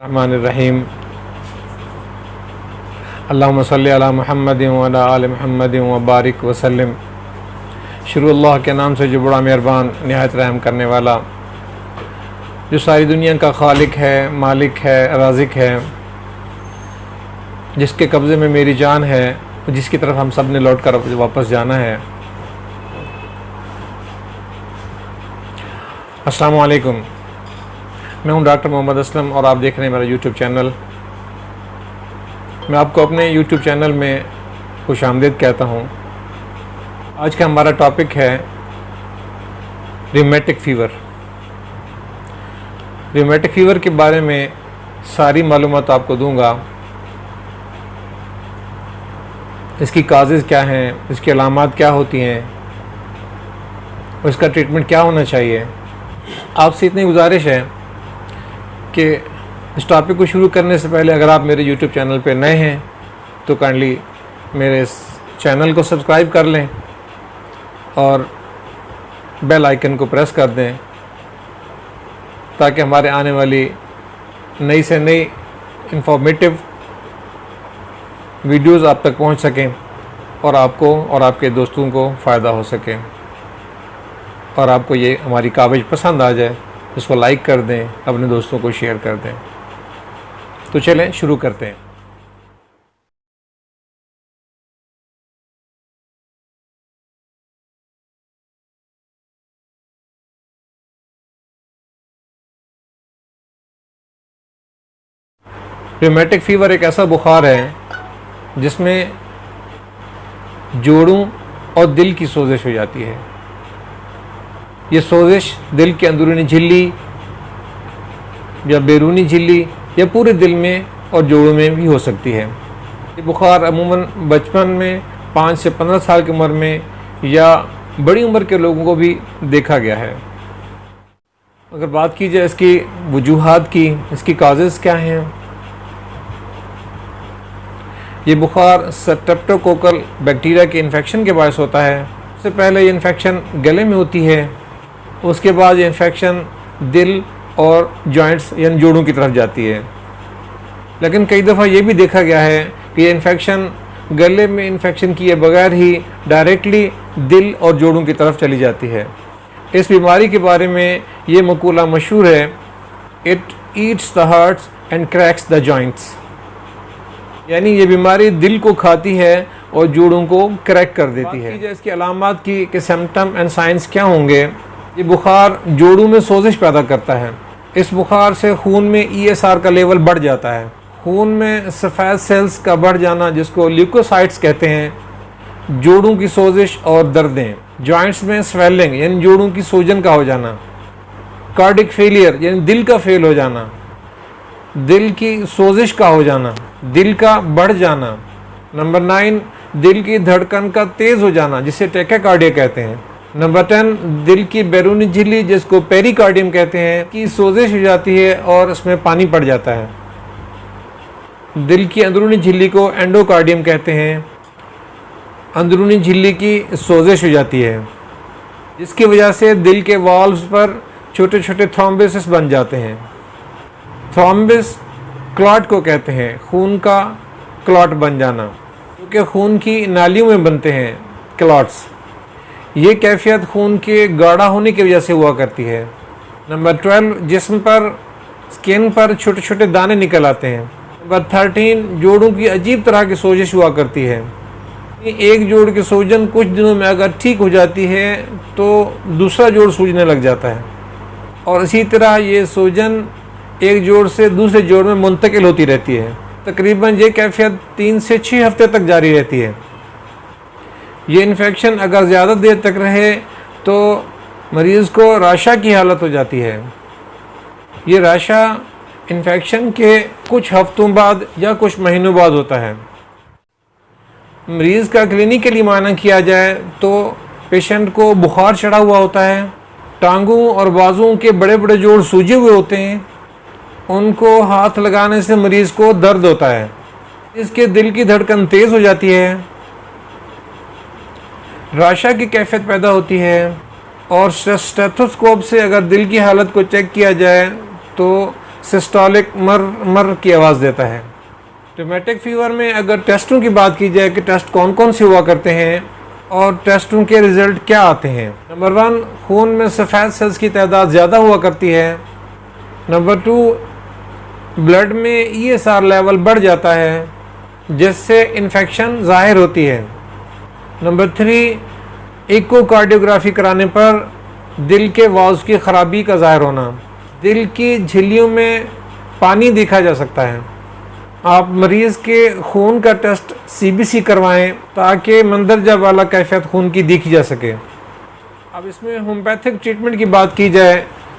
रहमानिर्रहीम। अल्लाहुम्मा सल्लि अला मुहम्मदिन व अला आलि मुहम्मदिन व बारिक वसल्लिम। शुरू अल्लाह के नाम से जो बड़ा मेहरबान निहायत रहम करने वाला, जो सारी दुनिया का खालिक है, मालिक है, राज़िक है, जिसके कब्ज़े में मेरी जान है, जिसकी तरफ हम सब ने लौट कर वापस जाना है। अस्सलामु अलैकुम। मैं हूं डॉक्टर मोहम्मद असलम और आप देख रहे हैं मेरा यूट्यूब चैनल। मैं आपको अपने यूट्यूब चैनल में खुशामदीद कहता हूं। आज का हमारा टॉपिक है रिमेटिक फ़ीवर। रिमेटिक फ़ीवर के बारे में सारी मालूमात आपको दूंगा। इसकी काजेज़ क्या हैं, इसकी अलामात क्या होती हैं और इसका ट्रीटमेंट क्या होना चाहिए। आपसे इतनी गुजारिश है कि इस टॉपिक को शुरू करने से पहले अगर आप मेरे यूट्यूब चैनल पर नए हैं तो काइंडली मेरे इस चैनल को सब्सक्राइब कर लें और बेल आइकन को प्रेस कर दें ताकि हमारे आने वाली नई से नई इंफॉर्मेटिव वीडियोस आप तक पहुंच सकें और आपको और आपके दोस्तों को फ़ायदा हो सके और आपको ये हमारी काविश पसंद आ जाए। इसको लाइक कर दें, अपने दोस्तों को शेयर कर दें। तो चलें शुरू करते हैं। रिमेटिक फ़ीवर एक ऐसा बुखार है जिसमें जोड़ों और दिल की सोजिश हो जाती है। ये सोजिश दिल के अंदरूनी झिल्ली या बैरूनी झिल्ली या पूरे दिल में और जोड़ों में भी हो सकती है। ये बुखार अमूमन बचपन में 5 से 15 साल की उम्र में या बड़ी उम्र के लोगों को भी देखा गया है। अगर बात की जाए इसकी वजूहात की, इसकी काजेज़ क्या हैं। ये बुखार स्ट्रेप्टोकोकल बैक्टीरिया के इन्फेक्शन के बायस होता है। सबसे पहले ये इन्फेक्शन गले में होती है, उसके बाद ये इन्फेक्शन दिल और जॉइंट्स यानी जोड़ों की तरफ जाती है। लेकिन कई दफ़ा ये भी देखा गया है कि ये इन्फेक्शन गले में इन्फेक्शन किए बगैर ही डायरेक्टली दिल और जोड़ों की तरफ चली जाती है। इस बीमारी के बारे में ये मकूला मशहूर है, it eats the hearts and cracks the joints, यानी ये बीमारी दिल को खाती है और जोड़ों को क्रैक कर देती है। इसकी अलामात की कि सिम्टम एंड साइंस क्या होंगे। ये बुखार जोड़ों में सोजिश पैदा करता है। इस बुखार से खून में ESR का लेवल बढ़ जाता है। खून में सफ़ेद सेल्स का बढ़ जाना जिसको ल्यूकोसाइट्स कहते हैं। जोड़ों की सोजिश और दर्दें, जॉइंट्स में स्वेलिंग यानी जोड़ों की सूजन का हो जाना, कार्डिक फेलियर यानी दिल का फेल हो जाना, दिल की सोजिश का हो जाना, दिल का बढ़ जाना। नंबर 9, दिल की धड़कन का तेज़ हो जाना जिसे टैकीकार्डिया कहते हैं। नंबर 10, दिल की बैरूनी झिल्ली जिसको पेरिकार्डियम कहते हैं की सोजिश हो जाती है और उसमें पानी पड़ जाता है। दिल की अंदरूनी झिल्ली को एंडोकार्डियम कहते हैं। अंदरूनी झिल्ली की सोजिश हो जाती है जिसकी वजह से दिल के वाल्व्स पर छोटे छोटे थ्रोम्बोसिस बन जाते हैं। थ्रोम्बिस क्लॉट को कहते हैं, खून का क्लॉट बन जाना, क्योंकि खून की नालियों में बनते हैं क्लॉट्स। ये कैफियत खून के गाढ़ा होने की वजह से हुआ करती है। नंबर 12, जिस्म पर स्किन पर छोटे छोटे दाने निकल आते हैं। नंबर 13, जोड़ों की अजीब तरह की सोजिश हुआ करती है। एक जोड़ की सूजन कुछ दिनों में अगर ठीक हो जाती है तो दूसरा जोड़ सूजने लग जाता है और इसी तरह ये सूजन एक जोड़ से दूसरे जोड़ में मुंतकिल होती रहती है। तकरीबन ये कैफियत 3 से 6 हफ्ते तक जारी रहती है। ये इन्फेक्शन अगर ज़्यादा देर तक रहे तो मरीज़ को राशा की हालत हो जाती है। ये राशा इन्फेक्शन के कुछ हफ्तों बाद या कुछ महीनों बाद होता है। मरीज़ का क्लिनिकली मायना किया जाए तो पेशेंट को बुखार चढ़ा हुआ होता है, टांगों और बाजुओं के बड़े बड़े जोड़ सूजे हुए होते हैं, उनको हाथ लगाने से मरीज़ को दर्द होता है, इसके दिल की धड़कन तेज़ हो जाती है, राशा की कैफियत पैदा होती है और स्टेथोस्कोप से अगर दिल की हालत को चेक किया जाए तो सिस्टोलिक मर मर की आवाज़ देता है। रिमेटिक फीवर में अगर टेस्टों की बात की जाए कि टेस्ट कौन कौन से हुआ करते हैं और टेस्टों के रिज़ल्ट क्या आते हैं। नंबर 1, खून में सफ़ेद सेल्स की तादाद ज़्यादा हुआ करती है। नंबर 2, ब्लड में ESR लेवल बढ़ जाता है जिससे इन्फेक्शन ज़ाहिर होती है। नंबर 3, इकोकार्डियोग्राफी कराने पर दिल के वाल्व्स की ख़राबी का ज़ाहिर होना। दिल की झिल्लियों में पानी देखा जा सकता है। आप मरीज़ के खून का टेस्ट CBC करवाएं ताकि मंदरजा वाला कैफियत खून की देखी जा सके। अब इसमें होम्योपैथिक ट्रीटमेंट की बात की जाए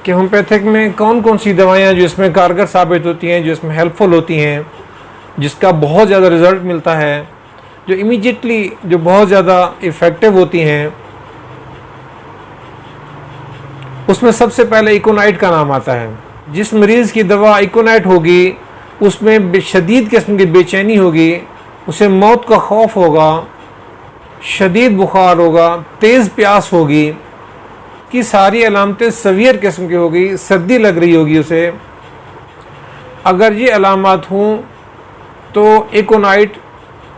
कि होम्योपैथिक में कौन कौन सी दवाइयाँ जो इसमें कारगर साबित होती हैं, जो इसमें हेल्पफुल होती हैं, जिसका बहुत ज़्यादा रिज़ल्ट मिलता है, जो इमीडिएटली जो बहुत ज़्यादा इफ़ेक्टिव होती हैं, उसमें सबसे पहले इकोनाइट का नाम आता है। जिस मरीज़ की दवा इकोनाइट होगी उसमें शदीद किस्म की बेचैनी होगी, उसे मौत का खौफ होगा, शदीद बुखार होगा, तेज़ प्यास होगी, की सारी अलामतें सवियर किस्म की होगी, सर्दी लग रही होगी उसे। अगर ये अलामत हों तो इकोनाइट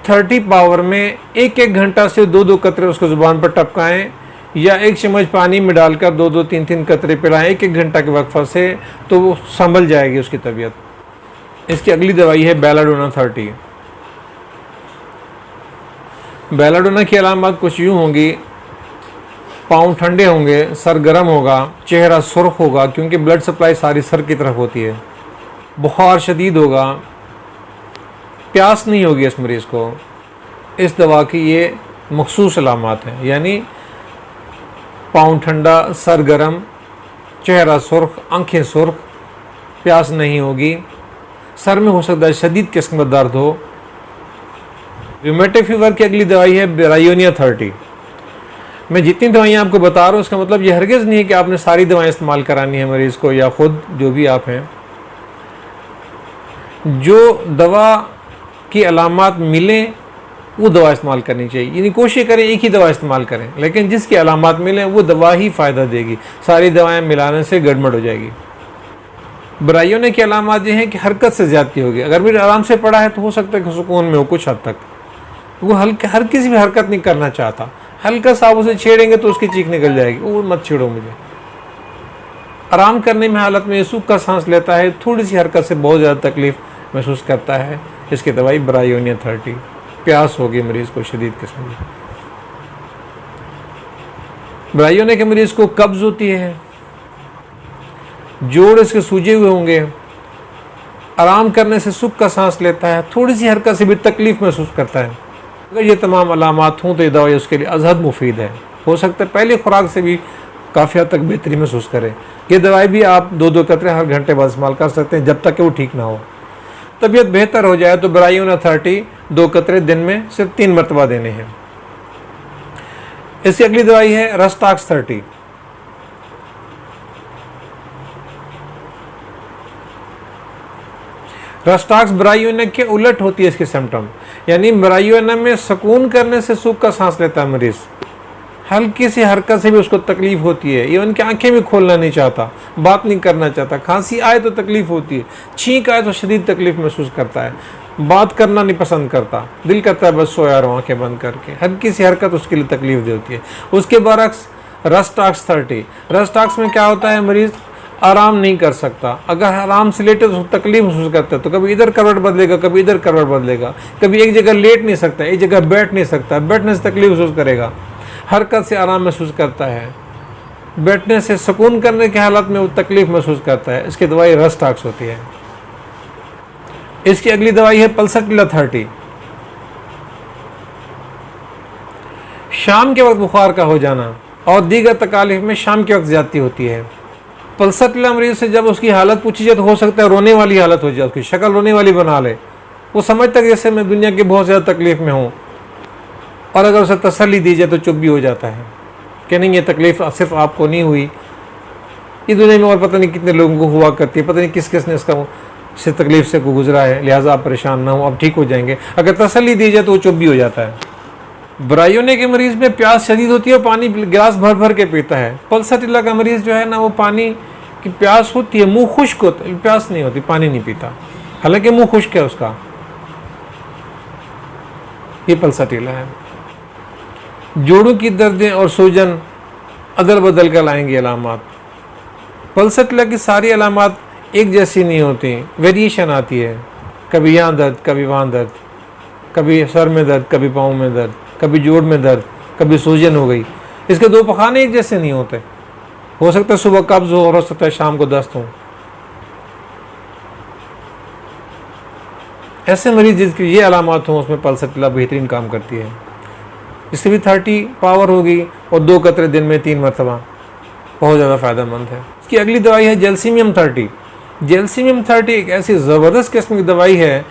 30 पावर में 1-1 घंटा से 2-2 कतरे उसको ज़ुबान पर टपकाएं या 1 चम्मच पानी में डालकर 2-2, 3-3 कतरे पिलाएं 1-1 घंटा के वक्फा से, तो वो संभल जाएगी उसकी तबीयत। इसकी अगली दवाई है बेलाडोना 30। बेलाडोना की अलामत कुछ यूँ होंगी, पाँव ठंडे होंगे, सर गर्म होगा, चेहरा सुर्ख होगा क्योंकि ब्लड सप्लाई सारी सर की तरफ होती है, बुखार शदीद होगा, प्यास नहीं होगी इस मरीज़ को। इस दवा की ये मखसूस अलामत हैं, यानी पाँव ठंडा, सर गर्म, चेहरा सुर्ख, आँखें सुर्ख, प्यास नहीं होगी, सर में हो सकता है शदीद किस्म का दर्द हो। रूमेटिक फीवर की अगली दवाई है ब्रायोनिया 30। मैं जितनी दवाइयाँ आपको बता रहा हूँ उसका मतलब ये हरगिज़ नहीं है कि आपने सारी दवाएं इस्तेमाल करानी है मरीज़ को या ख़ुद जो भी आप हैं। जो दवा की अलामत मिलें वो दवा इस्तेमाल करनी चाहिए, यानी कोशिश करें एक ही दवा इस्तेमाल करें, लेकिन जिसकी अलामत मिलें वो दवा ही फ़ायदा देगी, सारी दवाएं मिलाने से गड़बड़ हो जाएगी। ब्रायोनिया की अलामत ये हैं कि हरकत से ज़्यादती होगी। अगर भी आराम से पड़ा है तो हो सकता है कि सुकून में हो कुछ हद तक, वो हर किसी भी हरकत नहीं करना चाहता, हल्का सा आप उसे छेड़ेंगे तो उसकी चीख निकल जाएगी, वो मत छेड़ो मुझे। आराम करने में हालत में सूख का सांस लेता है, थोड़ी सी हरकत से बहुत ज़्यादा तकलीफ़ महसूस करता है, इसकी दवाई ब्रायोनिया 30। प्यास होगी मरीज़ को शदीद किस्म की। ब्रायोनिया के मरीज़ को कब्ज़ होती है, जोड़ इसके सूजे हुए होंगे, आराम करने से सुख का सांस लेता है, थोड़ी सी हरकत से भी तकलीफ़ महसूस करता है। अगर ये तमाम अलामात हों तो ये दवाई उसके लिए अज़हद मुफीद है। हो सकता है पहली खुराक से भी काफ़ी हद तक बेहतरी महसूस करें। ये दवाई भी आप 2-2 कतरे हर घंटे बाद इस्तेमाल कर सकते हैं जब तक कि वो ठीक ना हो। तबीयत बेहतर हो जाए तो ब्रायोनिया 30 2 कतरे दिन में सिर्फ 3 मरतबा देने हैं। इसकी अगली दवाई है रस्टाक्स 30। रस्टाक्स ब्रायोनिया के उलट होती है इसकी सिम्टम, यानी ब्रायोनिया में सुकून करने से सूख का सांस लेता है मरीज़, हल्की सी हरकत से भी उसको तकलीफ होती है, इवन की आंखें भी खोलना नहीं चाहता, बात नहीं करना चाहता, खांसी आए तो तकलीफ होती है, छींक आए तो शदीद तकलीफ महसूस करता है, बात करना नहीं पसंद करता, दिल करता है बस सोया रहो आंखें बंद करके, हल्की सी हरकत उसके लिए तकलीफ देती है। उसके बरक्स रस्टाक्स 30। रस्टाक्स में क्या होता है, मरीज़ आराम नहीं कर सकता, अगर आराम से लेटे तो तकलीफ महसूस करता है, तो कभी इधर करवट बदलेगा, कभी इधर करवट बदलेगा, कभी एक जगह लेट नहीं सकता, एक जगह बैठ नहीं सकता, बैठने से तकलीफ महसूस करेगा, हरकत से आराम महसूस करता है, बैठने से सुकून करने की हालत में वो तकलीफ महसूस करता है। इसकी दवाई रस्टाक्स होती है। इसकी अगली दवाई है पल्सटिला 30। शाम के वक्त बुखार का हो जाना और दीगर तकालीफ में शाम के वक्त ज्यादती होती है। पल्सटिला मरीज से जब उसकी हालत पूछी जाए तो हो सकता है रोने वाली हालत हो जाए, उसकी शक्ल रोने वाली बना ले, वो समझता है जैसे मैं दुनिया की बहुत ज़्यादा तकलीफ में हूँ, और अगर उसे तसल्ली दी जाए तो चुप भी हो जाता है कि नहीं ये तकलीफ़ सिर्फ आपको नहीं हुई, ये दुनिया में और पता नहीं कितने लोगों को हुआ करती है, पता नहीं किस किस ने इससे तकलीफ़ से गुजरा है, लिहाजा आप परेशान ना हो, अब ठीक हो जाएंगे। अगर तसल्ली दी जाए तो वो चुप भी हो जाता है। ब्रायोनिया के मरीज़ में प्यास शदीद होती है, पानी गिलास भर भर के पीता है। पल्सटिला का मरीज़ जो है ना, वो पानी कि प्यास होती है, मुंह खुश्क होता है, प्यास नहीं होती, पानी नहीं पीता, हालांकि मुंह खुश्क है उसका, ये पल्साटिला है। जोड़ों की दर्दें और सूजन अदल बदल कर लाएंगी अलामात। पल्साटिला की सारी अलामात एक जैसी नहीं होती, वेरिएशन आती है, कभी यहाँ दर्द, कभी वहाँ दर्द, कभी सर में दर्द, कभी पाँव में दर्द, कभी जोड़ में दर्द, कभी सूजन हो गई। इसके दो पखाने एक जैसे नहीं होते, हो सकता है सुबह कब्ज हो सकता है शाम को दस्त हो। ऐसे मरीज जिसकी ये अलामत हों उसमें पल्साटिला बेहतरीन काम करती है। इसकी भी 30 पावर होगी और 2 कतरे दिन में 3 मरतबा, बहुत ज़्यादा फ़ायदेमंद है। इसकी अगली दवाई है जेल्सीमियम 30। जेल्सीमियम 30 एक ऐसी ज़बरदस्त किस्म की दवाई है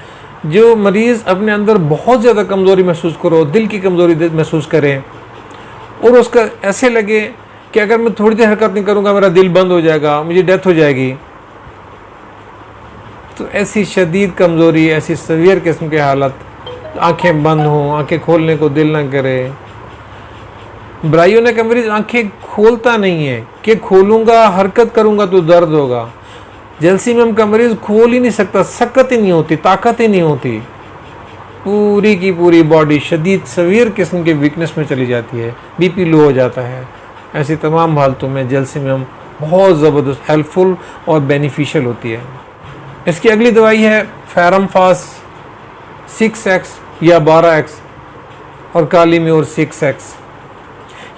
जो मरीज़ अपने अंदर बहुत ज़्यादा कमज़ोरी महसूस करो, दिल की कमज़ोरी महसूस करें और उसका ऐसे लगे कि अगर मैं थोड़ी देर हरकत नहीं करूँगा मेरा दिल बंद हो जाएगा, मुझे डेथ हो जाएगी। तो ऐसी शदीद कमज़ोरी, ऐसी सवियर किस्म की हालत, आंखें बंद हों, आंखें खोलने को दिल ना करे। ब्रायोनिक मरीज आंखें खोलता नहीं है कि खोलूँगा हरकत करूँगा तो दर्द होगा। जेल्सीमियम का मरीज खोल ही नहीं सकता, सकत ही नहीं होती, ताकत ही नहीं होती, पूरी की पूरी बॉडी शदीद सवियर किस्म के वीकनेस में चली जाती है, बीपी लो हो जाता है। ऐसी तमाम हालतों में जेल्सीमियम बहुत ज़बरदस्त हेल्पफुल और बेनिफिशियल होती है। इसकी अगली दवाई है फेरमफास 6x या 12x और कालीम्योर 6x।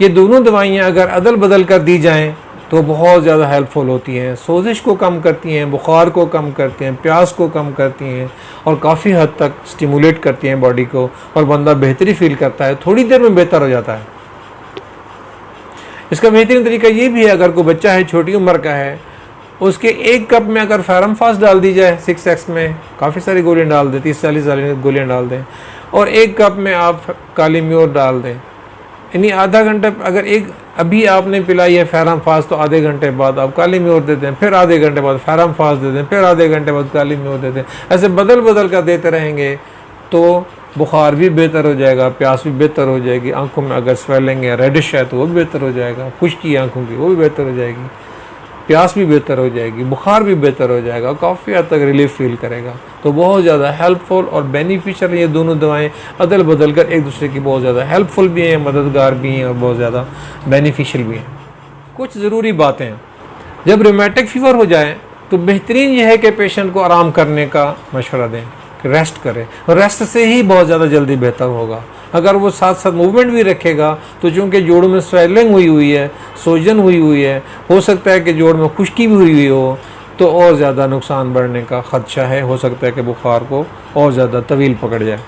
ये दोनों दवाइयाँ अगर अदल बदल कर दी जाएं तो बहुत ज़्यादा हेल्पफुल होती हैं, सोजिश को कम करती हैं, बुखार को कम करती हैं, प्यास को कम करती हैं और काफ़ी हद तक स्टिमुलेट करती हैं बॉडी को और बंदा बेहतरी फील करता है, थोड़ी देर में बेहतर हो जाता है। इसका बेहतरीन तरीका ये भी है, अगर कोई बच्चा है छोटी उम्र का है, उसके 1 कप में अगर फेरमफास डाल दी जाए 6x में, काफ़ी सारी गोलियाँ डाल दें, 30-40 गोलियाँ डाल दें और 1 कप में आप कालीम्योर डाल दें, यानी आधा घंटा, अगर एक अभी आपने पिलाई है फेरमफास तो आधे घंटे बाद आप कालीम्योर दे दें, फिर आधे घंटे बाद फेरमफास दे दें, फिर आधे घंटे बाद कालीम्योर दे दें। ऐसे बदल बदल कर देते रहेंगे तो बुखार भी बेहतर हो जाएगा, प्यास भी बेहतर हो जाएगी, आंखों में अगर स्वेलिंग है, रेडिश है तो वो भी बेहतर हो जाएगा, खुश्की आंखों की वो भी बेहतर हो जाएगी, प्यास भी बेहतर हो जाएगी, बुखार भी बेहतर हो जाएगा, काफ़ी हद तक रिलीफ फील करेगा। तो बहुत ज़्यादा हेल्पफुल और बेनिफिशियल ये दोनों दवाएं अदल बदल कर एक दूसरे की बहुत ज़्यादा हेल्पफुल भी हैं, मददगार भी हैं और बहुत ज़्यादा बेनिफिशियल भी हैं। कुछ ज़रूरी बातें, जब रूमेटिक फीवर हो जाए तो बेहतरीन यह है कि पेशेंट को आराम करने का मशवरा दें, रेस्ट करें, और रेस्ट से ही बहुत ज़्यादा जल्दी बेहतर होगा। अगर वो साथ साथ मूवमेंट भी रखेगा तो चूँकि जोड़ों में स्वेलिंग हुई है, सूजन हुई है, हो सकता है कि जोड़ में खुश्की भी हुई हो तो और ज़्यादा नुकसान बढ़ने का ख़दशा है, हो सकता है कि बुखार को और ज़्यादा तवील पकड़ जाए।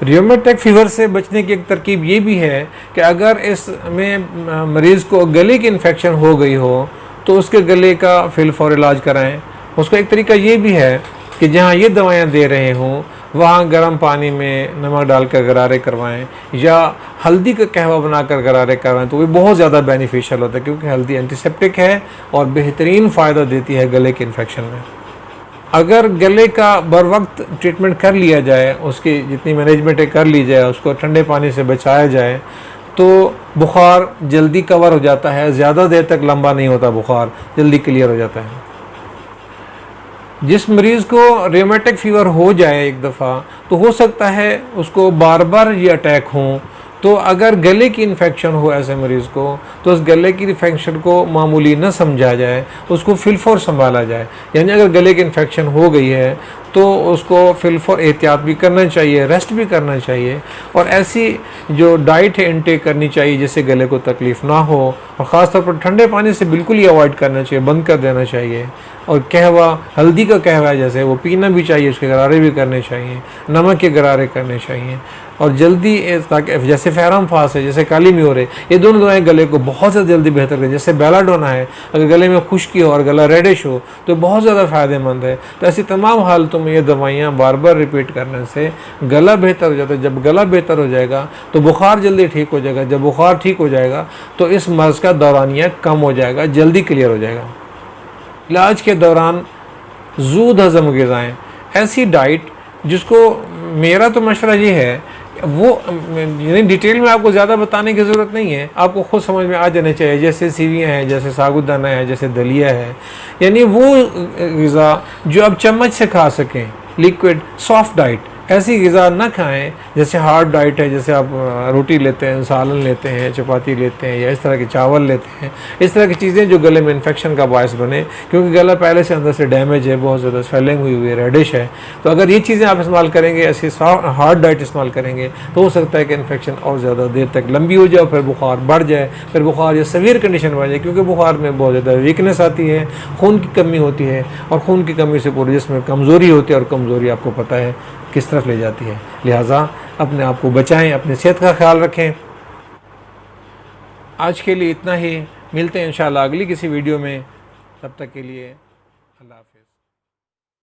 रूमेटिक फीवर से बचने की एक तरकीब ये भी है कि अगर इसमें मरीज़ को गले की इन्फेक्शन हो गई हो तो उसके गले का फिलफौर इलाज कराएं। उसका एक तरीका ये भी है कि जहाँ ये दवाइयाँ दे रहे हों वहाँ गर्म पानी में नमक डालकर गरारे करवाएं या हल्दी का कहवा बनाकर गरारे करवाएं, तो वो बहुत ज़्यादा बेनिफिशियल होता है क्योंकि हल्दी एंटीसेप्टिक है और बेहतरीन फ़ायदा देती है गले के इन्फेक्शन में। अगर गले का बर वक्त ट्रीटमेंट कर लिया जाए, उसकी जितनी मैनेजमेंट कर ली जाए, उसको ठंडे पानी से बचाया जाए तो बुखार जल्दी कवर हो जाता है, ज़्यादा देर तक लंबा नहीं होता, बुखार जल्दी क्लियर हो जाता है। जिस मरीज़ को रूमेटिक फीवर हो जाए एक दफ़ा तो हो सकता है उसको बार बार ये अटैक हों, तो अगर गले की इन्फेक्शन हो ऐसे मरीज़ को तो उस गले की इन्फेक्शन को मामूली न समझा जाए, उसको फिलफौर संभाला जाए। यानी अगर गले की इन्फेक्शन हो गई है तो उसको फिलफौर एहतियात भी करना चाहिए, रेस्ट भी करना चाहिए और ऐसी जो डाइट है इनटेक करनी चाहिए जिससे गले को तकलीफ़ ना हो, और ख़ास तौर पर ठंडे पानी से बिल्कुल ही अवॉइड करना चाहिए, बंद कर देना चाहिए। और कहवा, हल्दी का कहवा जैसे वो पीना भी चाहिए, उसके गरारे भी करने चाहिए, नमक के गरारे करने चाहिए और जल्दी, ताकि जैसे फेरमफास है, जैसे कालीम्योर है, ये दोनों दवाएं गले को बहुत ज़्यादा जल्दी बेहतर करें। जैसे बेलाडोना है, अगर गले में खुश्की हो और गला रेडिश हो तो बहुत ज़्यादा फ़ायदेमंद है। तो ऐसी तमाम हालतों में ये दवाइयाँ बार बार रिपीट करने से गला बेहतर हो जाता है। जब गला बेहतर हो जाएगा तो बुखार जल्दी ठीक हो जाएगा, जब बुखार ठीक हो जाएगा तो इस मर्ज़ का दौरानिया कम हो जाएगा, जल्दी क्लियर हो जाएगा। इलाज के दौरान ज़ूद हज़म ग़िज़ाएँ, ऐसी डाइट जिसको, मेरा तो मशवरा ये है वो यानी डिटेल में आपको ज़्यादा बताने की ज़रूरत नहीं है, आपको खुद समझ में आ जाने चाहिए। जैसे सीवियाँ हैं, जैसे साबूदाना है, जैसे दलिया है, यानी वो ग़िज़ा जो आप चम्मच से खा सकें, लिक्विड सॉफ्ट डाइट। ऐसी ग़िज़ा ना खाएं जैसे हार्ड डाइट है, जैसे आप रोटी लेते हैं, सालन लेते हैं, चपाती लेते हैं, या इस तरह के चावल लेते हैं, इस तरह की चीज़ें जो गले में इन्फेक्शन का बायस बने, क्योंकि गला पहले से अंदर से डैमेज है, बहुत ज़्यादा स्वेलिंग हुई है, रेडिश है। तो अगर ये चीज़ें आप इस्तेमाल करेंगे, ऐसी हार्ड डाइट इस्तेमाल करेंगे, तो हो सकता है कि इन्फेक्शन और ज़्यादा देर तक लंबी हो जाए, फिर बुखार बढ़ जाए, फिर बुखार या सवीर कंडीशन बन जाए, क्योंकि बुखार में बहुत ज़्यादा वीकनेस आती है, खून की कमी होती है, और खून की कमी से पूरे जिस्म में कमज़ोरी होती है, और कमज़ोरी आपको पता है किस तरफ ले जाती है। लिहाजा अपने आप को बचाएं, अपनी सेहत का ख्याल रखें। आज के लिए इतना ही, मिलते हैं इंशाल्लाह अगली किसी वीडियो में। तब तक के लिए अल्लाह हाफ़िज़।